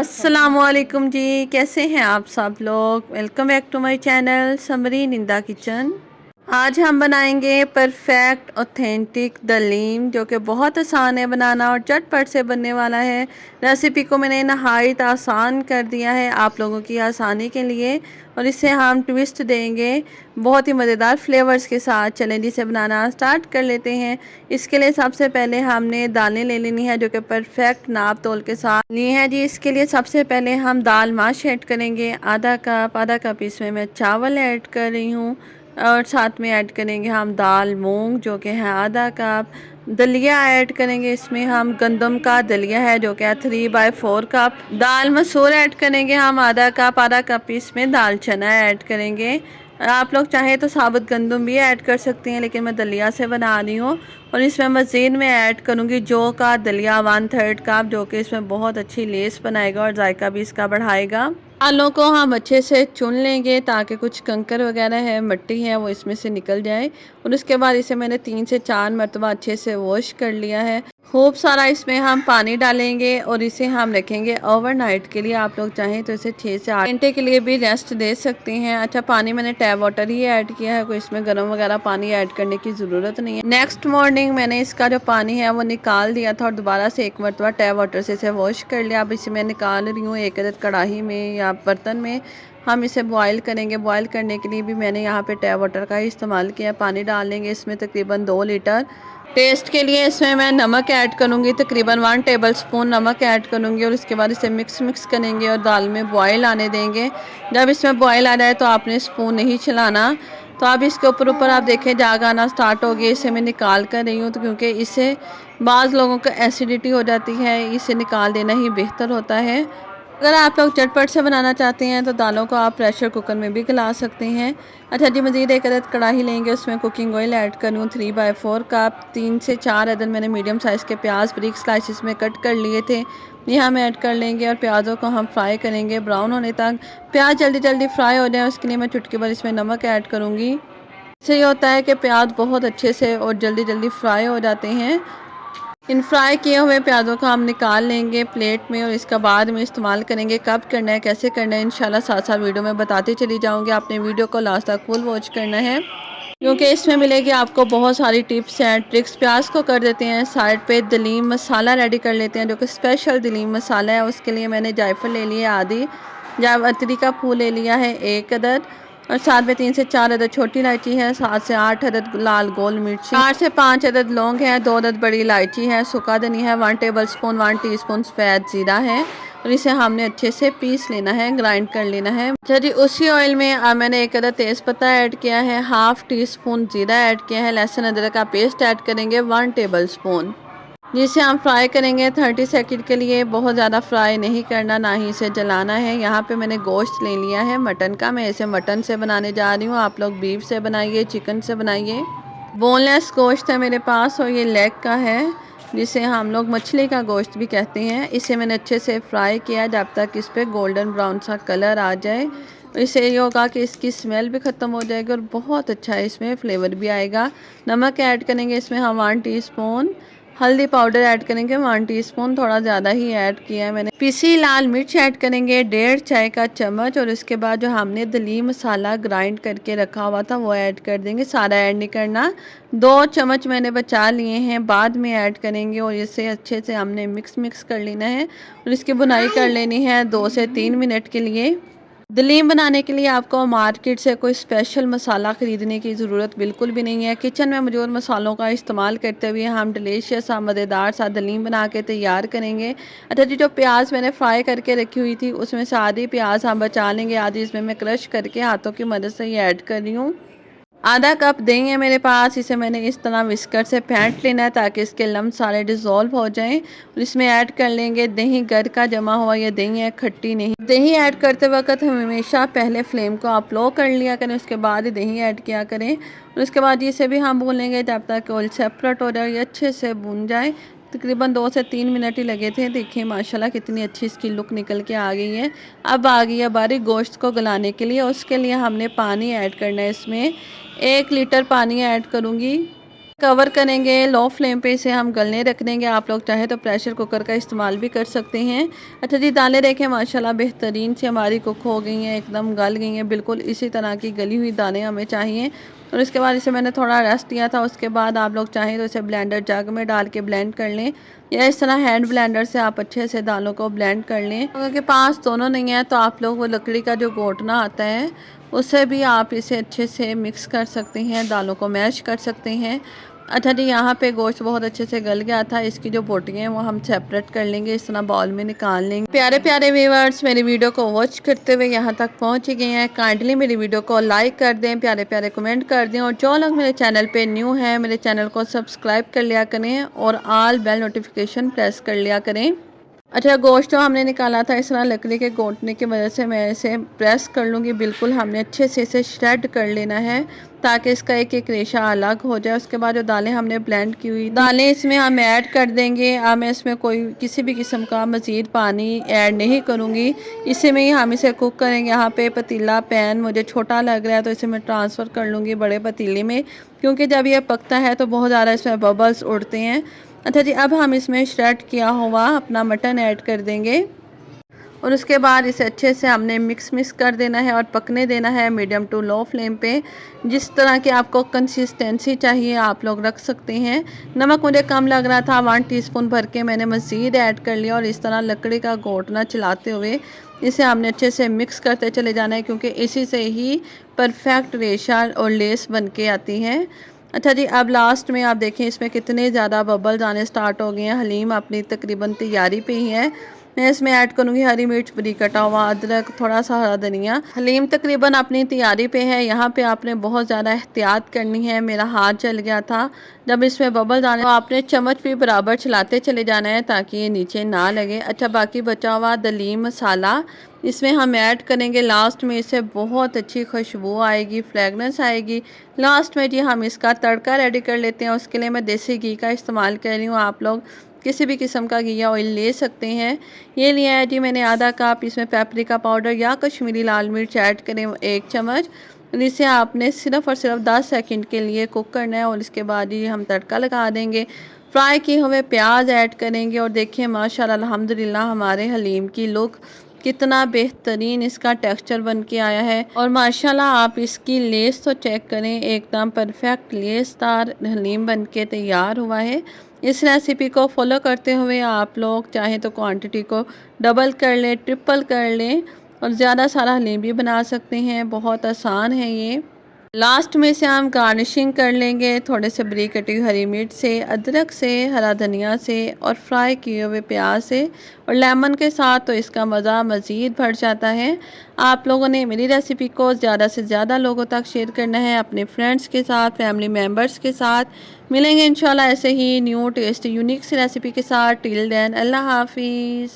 अस्सलामुअलैकुम जी, कैसे हैं आप सब लोग। Welcome back to my channel Samreen in the kitchen. आज हम बनाएंगे परफेक्ट ऑथेंटिक दलीम, जो कि बहुत आसान है बनाना और झटपट से बनने वाला है। रेसिपी को मैंने नहायत आसान कर दिया है आप लोगों की आसानी के लिए, और इसे हम ट्विस्ट देंगे बहुत ही मज़ेदार फ्लेवर्स के साथ। चलें इसे बनाना स्टार्ट कर लेते हैं। इसके लिए सबसे पहले हमने दालें ले लेनी है, जो कि परफेक्ट नाप तोल के साथ ली है जी। इसके लिए सबसे पहले हम दाल माश ऐड करेंगे, आधा कप इसमें मैं चावल ऐड कर रही हूँ, और साथ में ऐड करेंगे हम दाल मूंग, जो कि है आधा कप। दलिया ऐड करेंगे, इसमें हम गंदम का दलिया है, जो कि है 3/4 कप। दाल मसूर ऐड करेंगे हम आधा कप इसमें दाल चना ऐड करेंगे। आप लोग चाहें तो साबुत गंदम भी ऐड कर सकते हैं, लेकिन मैं दलिया से बना रही हूँ। और इसमें मज़ीद में ऐड करूँगी जौ का दलिया 1/3 कप, जो कि इसमें बहुत अच्छी लेस बनाएगा और जायका भी इसका बढ़ाएगा। दालों को हम अच्छे से चुन लेंगे ताकि कुछ कंकर वगैरह है, मिट्टी है, वो इसमें से निकल जाए। और उसके बाद इसे मैंने 3 से 4 मरतबा अच्छे से वॉश कर लिया है। खूब सारा इसमें हम पानी डालेंगे और इसे हम रखेंगे ओवरनाइट के लिए। आप लोग चाहें तो इसे 6 से 8 घंटे के लिए भी रेस्ट दे सकते हैं। अच्छा, पानी मैंने टैप वाटर ही ऐड किया है, कोई इसमें गर्म वगैरह पानी ऐड करने की ज़रूरत नहीं है। नेक्स्ट मॉर्निंग मैंने इसका जो पानी है वो निकाल दिया था और दोबारा से एक मरतबा टैप वाटर से इसे वॉश कर लिया। अब इसे मैं निकाल रही हूँ एक अदद कढ़ाई में या बर्तन में। हम इसे बॉईल करेंगे। बॉईल करने के लिए भी मैंने यहाँ पे टैप वाटर का ही इस्तेमाल किया। पानी डाल लेंगे इसमें तकरीबन 2 लीटर। टेस्ट के लिए इसमें मैं नमक ऐड करूँगी, तकरीबन 1 टेबलस्पून नमक ऐड करूँगी, और इसके बाद इसे मिक्स करेंगे और दाल में बॉयल आने देंगे। जब इसमें बॉयल आ जाए तो आपने स्पून नहीं चलाना। तो अब इसके ऊपर आप देखें जाग आना स्टार्ट हो गया। इसे मैं निकाल कर रही हूँ, तो क्योंकि इससे बाज़ लोगों को एसिडिटी हो जाती है, इसे निकाल देना ही बेहतर होता है। अगर आप लोग चटपट से बनाना चाहते हैं तो दालों को आप प्रेशर कुकर में भी गला सकते हैं। अच्छा जी, मज़ीद एक अदद कढ़ाई लेंगे, उसमें कुकिंग ऑयल ऐड करूँ 3/4 कप। 3 से 4 अदद मैंने मीडियम साइज़ के प्याज ब्रिक स्लाइसिस में कट कर लिए थे, ये हम ऐड कर लेंगे। और प्याज़ों को हम फ्राई करेंगे ब्राउन होने तक। प्याज जल्दी जल्दी फ्राई हो जाए उसके लिए मैं चुटकी भर इसमें नमक ऐड करूँगी। इससे ये होता है कि प्याज बहुत अच्छे से और जल्दी जल्दी फ्राई हो जाते हैं। इन फ्राई किए हुए प्याज़ों को हम निकाल लेंगे प्लेट में, और इसका बाद में इस्तेमाल करेंगे। कब करना है, कैसे करना है, इंशाल्लाह साथ साथ वीडियो में बताती चली जाऊंगी। आपने वीडियो को लास्ट तक फुल वॉच करना है, क्योंकि इसमें मिलेगी आपको बहुत सारी टिप्स एंड ट्रिक्स। प्याज को कर देते हैं साइड पे। दलीम मसाला रेडी कर लेते हैं, जो कि स्पेशल दलीम मसाला है। उसके लिए मैंने जायफल ले लिया आधी, जावित्री का फूल ले लिया है 1 अदद, और साथ में 3 से 4 अदद छोटी इलायची है, 7 से 8 अदद लाल गोल मिर्ची, 4 से 5 अदद लौंग है, 2 अदद बड़ी इलायची है, सूखा धनिया है, 1 टेबलस्पून 1 टीस्पून सफ़ेद ज़ीरा है। और इसे हमने अच्छे से पीस लेना है, ग्राइंड कर लेना है। अच्छा जी, उसी ऑयल में मैंने 1 अदद तेज़पत्ता ऐड किया है, हाफ़ टी स्पून ज़ीरा ऐड किया है, लहसुन अदरक का पेस्ट ऐड करेंगे 1 टेबलस्पून, जिसे हम फ्राई करेंगे 30 सेकंड के लिए। बहुत ज़्यादा फ्राई नहीं करना, ना ही इसे जलाना है। यहाँ पे मैंने गोश्त ले लिया है मटन का, मैं इसे मटन से बनाने जा रही हूँ। आप लोग बीफ से बनाइए, चिकन से बनाइए। बोनलेस गोश्त है मेरे पास, और ये लेग का है, जिसे हम लोग मछली का गोश्त भी कहते हैं। इसे मैंने अच्छे से फ्राई किया जब तक इस पर गोल्डन ब्राउन सा कलर आ जाए। इससे ये होगा कि इसकी स्मेल भी ख़त्म हो जाएगी और बहुत अच्छा इसमें फ्लेवर भी आएगा। नमक ऐड करेंगे इसमें हम 1 टीस्पून। हल्दी पाउडर ऐड करेंगे 1 टीस्पून, थोड़ा ज़्यादा ही ऐड किया है मैंने। पिसी लाल मिर्च ऐड करेंगे 1.5 चाय का चम्मच, और इसके बाद जो हमने दलीम मसाला ग्राइंड करके रखा हुआ था वो ऐड कर देंगे। सारा ऐड नहीं करना, 2 चम्मच मैंने बचा लिए हैं, बाद में ऐड करेंगे। और इसे अच्छे से हमने मिक्स कर लेना है, और इसकी बुनाई कर लेनी है 2 से 3 मिनट के लिए। दलीम बनाने के लिए आपको मार्केट से कोई स्पेशल मसाला ख़रीदने की ज़रूरत बिल्कुल भी नहीं है। किचन में मौजूद मसालों का इस्तेमाल करते हुए हम डिलीशियस सा मज़ेदार सा दलीम बना के तैयार करेंगे। अच्छा जी, जो प्याज मैंने फ्राई करके रखी हुई थी उसमें से आधी प्याज हम बचा लेंगे, आधी इसमें मैं क्रश करके हाथों की मदद से ही ऐड कर रही हूँ। आधा कप दही है मेरे पास, इसे मैंने इस तरह विस्कर से फेंट लेना है ताकि इसके लम्ब सारे डिज़ोल्व हो जाएं। और इसमें ऐड कर लेंगे दही, घर का जमा हुआ ये दही है, खट्टी नहीं। दही ऐड करते वक्त हम हमेशा पहले फ्लेम को आप लो कर लिया करें, उसके बाद ही दही ऐड किया करें। और उसके बाद इसे भी हम भूनेंगे जब तक ऑयल सेपरेट हो जाए, ये अच्छे से भून जाए। तकरीबन 2 से 3 मिनट ही लगे थे। देखिए माशाल्लाह कितनी अच्छी इसकी लुक निकल के आ गई है। अब आ गई है बारी गोश्त को गलाने के लिए। उसके लिए हमने पानी ऐड करना है, इसमें 1 लीटर पानी ऐड करूँगी। कवर करेंगे, लो फ्लेम पे इसे हम गलने रख देंगे। आप लोग चाहे तो प्रेशर कुकर का इस्तेमाल भी कर सकते हैं। अच्छा जी, दालें देखें माशाल्लाह बेहतरीन से हमारी कुक हो गई हैं, एकदम गल गई हैं। बिल्कुल इसी तरह की गली हुई दालें हमें चाहिए। और इसके बाद इसे मैंने थोड़ा रेस्ट दिया था। उसके बाद आप लोग चाहें तो इसे ब्लेंडर जग में डाल के ब्लेंड कर लें, या इस तरह हैंड ब्लेंडर से आप अच्छे से दालों को ब्लेंड कर लें। अगर पास दोनों नहीं है तो आप लोग वो लकड़ी का जो घोटना आता है उससे भी आप इसे अच्छे से मिक्स कर सकते हैं, दालों को मैश कर सकते हैं। अच्छा जी, यहाँ पे गोश्त बहुत अच्छे से गल गया था। इसकी जो बोटियाँ हैं वो हम सेपरेट कर लेंगे, इस तरह बाउल में निकाल लेंगे। प्यारे प्यारे व्यूअर्स मेरी वीडियो को वॉच करते हुए यहाँ तक पहुँच गए हैं। काइंडली मेरी वीडियो को लाइक कर दें, प्यारे प्यारे कमेंट कर दें, और जो लोग मेरे चैनल पे न्यू हैं मेरे चैनल को सब्सक्राइब कर लिया करें और ऑल बेल नोटिफिकेशन प्रेस कर लिया करें। अच्छा, गोश्त जो हमने निकाला था इस तरह लकड़ी के घोंटने की वजह से मैं इसे प्रेस कर लूँगी। बिल्कुल हमने अच्छे से इसे श्रेड कर लेना है ताकि इसका एक एक रेशा अलग हो जाए। उसके बाद जो दालें हमने ब्लेंड की हुई दालें इसमें हम ऐड कर देंगे। अब मैं इसमें कोई किसी भी किस्म का मज़ीद पानी ऐड नहीं करूँगी, इसी में ही हम इसे कुक करेंगे। यहाँ पे पतीला पैन मुझे छोटा लग रहा है तो इसे मैं ट्रांसफ़र कर लूँगी बड़े पतीले में, क्योंकि जब ये पकता है तो बहुत ज़्यादा इसमें बबल्स उड़ते हैं। अच्छा जी, अब हम इसमें श्रेड किया हुआ अपना मटन ऐड कर देंगे और उसके बाद इसे अच्छे से हमने मिक्स कर देना है और पकने देना है मीडियम टू लो फ्लेम पे। जिस तरह की आपको कंसिस्टेंसी चाहिए आप लोग रख सकते हैं। नमक मुझे कम लग रहा था, 1 टीस्पून भर के मैंने मज़ीद ऐड कर लिया और इस तरह लकड़ी का घोंटना चलाते हुए इसे हमने अच्छे से मिक्स करते चले जाना है, क्योंकि इसी से ही परफेक्ट रेशा और लेस बन के आती है। अच्छा जी, अब लास्ट में आप देखें इसमें कितने ज़्यादा बबल्स आने स्टार्ट हो गए हैं। हलीम अपनी तकरीबन तैयारी पे ही है। मैं इसमें ऐड करूँगी हरी मिर्च, बारीक कटा हुआ अदरक, थोड़ा सा हरा धनिया। हलीम तकरीबन अपनी तैयारी पे है। यहाँ पे आपने बहुत ज़्यादा एहतियात करनी है। मेरा हाथ जल गया था जब इसमें बबल्स आने, तो आपने चम्मच भी बराबर चलाते चले जाना है ताकि ये नीचे ना लगे। अच्छा, बाकी बचा हुआ दलीम मसाला इसमें हम ऐड करेंगे लास्ट में। इससे बहुत अच्छी खुशबू आएगी, फ्रेगनेंस आएगी। लास्ट में जी हम इसका तड़का रेडी कर लेते हैं। उसके लिए मैं देसी घी का इस्तेमाल कर रही हूँ, आप लोग किसी भी किस्म का घी या ऑयल ले सकते हैं। ये लिया है जी मैंने आधा कप। इसमें पेपरिका पाउडर या कश्मीरी लाल मिर्च ऐड करें 1 चम्मच। इसे आपने सिर्फ़ और सिर्फ 10 सेकंड के लिए कुक करना है और इसके बाद ही हम तड़का लगा देंगे। फ्राई किए हुए प्याज ऐड करेंगे और देखिए माशाल्लाह अल्हम्दुलिल्लाह हमारे हलीम की लुक कितना बेहतरीन इसका टेक्सचर बन के आया है। और माशाल्लाह आप इसकी लेस तो चेक करें, एकदम परफेक्ट लेसदार हलीम बन के तैयार हुआ है। इस रेसिपी को फॉलो करते हुए आप लोग चाहें तो क्वांटिटी को डबल कर लें, ट्रिपल कर लें और ज़्यादा सारा हलीम भी बना सकते हैं। बहुत आसान है ये। लास्ट में से हम गार्निशिंग कर लेंगे थोड़े से बारीक कटी हुई हरी मिर्च से, अदरक से, हरा धनिया से और फ्राई किए हुए प्याज से और लेमन के साथ, तो इसका मज़ा मज़ीद बढ़ जाता है। आप लोगों ने मेरी रेसिपी को ज़्यादा से ज़्यादा लोगों तक शेयर करना है, अपने फ्रेंड्स के साथ, फैमिली मेम्बर्स के साथ। मिलेंगे इंशाल्लाह ऐसे ही न्यू टेस्ट यूनिक सी रेसिपी के साथ। टिल देन अल्लाह हाफिज़।